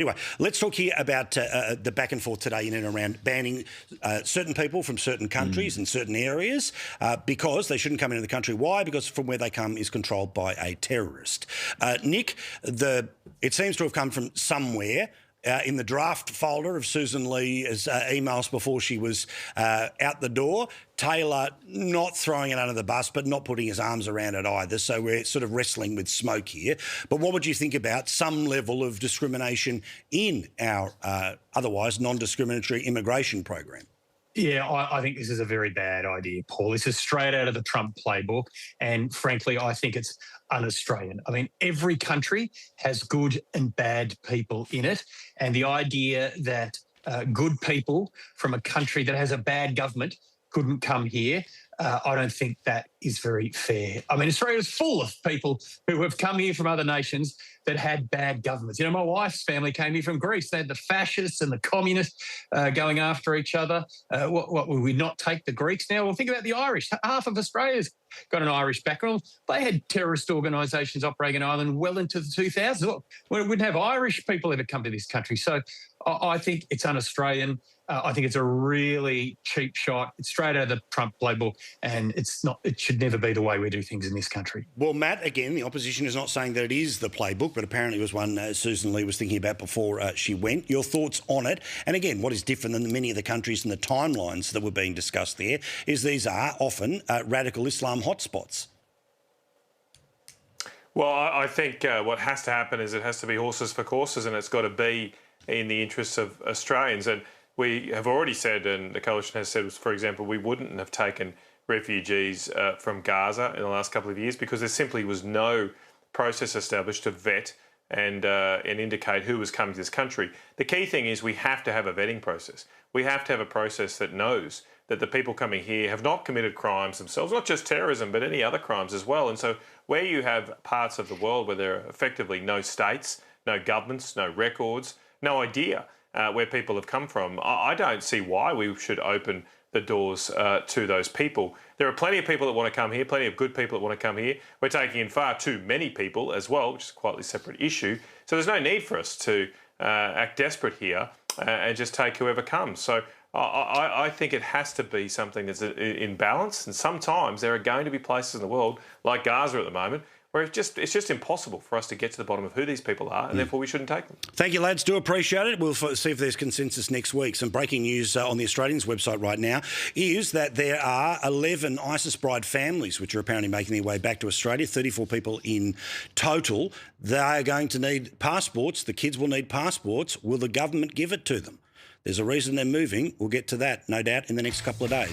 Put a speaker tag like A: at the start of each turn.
A: Anyway, let's talk here about the back and forth today in and around banning certain people from certain countries and certain areas because they shouldn't come into the country. Why? Because from where they come is controlled by a terrorist. Nick, it seems to have come from somewhere. In the draft folder of Sussan Ley's emails before she was out the door, Taylor not throwing it under the bus but not putting his arms around it either. So we're sort of wrestling with smoke here. But what would you think about some level of discrimination in our otherwise non-discriminatory immigration program?
B: Yeah, I think this is a very bad idea, Paul. This is straight out of the Trump playbook. And frankly, I think it's un-Australian. I mean, every country has good and bad people in it. And the idea that good people from a country that has a bad government couldn't come here, I don't think that is very fair. I mean, Australia is full of people who have come here from other nations that had bad governments. You know, my wife's family came here from Greece. They had the fascists and the communists going after each other. What would we not take the Greeks now? Well, think about the Irish. Half of Australia's got an Irish background. They had terrorist organisations operating in Ireland well into the 2000s. We wouldn't have Irish people ever come to this country. So I think it's un-Australian. I think it's a really cheap shot. It's straight out of the Trump playbook, and it's not. It should never be the way we do things in this country.
A: Well, Matt, again, the opposition is not saying that it is the playbook, but apparently it was one Sussan Ley was thinking about before she went. Your thoughts on it? And again, what is different than many of the countries and the timelines that were being discussed there is these are often radical Islam hotspots.
C: Well, I think what has to happen is it has to be horses for courses, and it's got to be in the interests of Australians. And we have already said, and the coalition has said, for example, we wouldn't have taken refugees from Gaza in the last couple of years because there simply was no process established to vet and indicate who was coming to this country. The key thing is we have to have a vetting process. We have to have a process that knows that the people coming here have not committed crimes themselves, not just terrorism, but any other crimes as well. And so where you have parts of the world where there are effectively no states, no governments, no records, no idea where people have come from, I don't see why we should open the doors to those people. There are plenty of people that want to come here, plenty of good people that want to come here. We're taking in far too many people as well, which is quite a separate issue. So there's no need for us to act desperate here and just take whoever comes. So I think it has to be something that's in balance. And sometimes there are going to be places in the world, like Gaza at the moment, where it's just impossible for us to get to the bottom of who these people are, and therefore we shouldn't take them.
A: Thank you, lads. Do appreciate it. We'll see if there's consensus next week. Some breaking news on the Australians website right now is that there are 11 ISIS bride families which are apparently making their way back to Australia, 34 people in total. They are going to need passports. The kids will need passports. Will the government give it to them? There's a reason they're moving. We'll get to that, no doubt, in the next couple of days.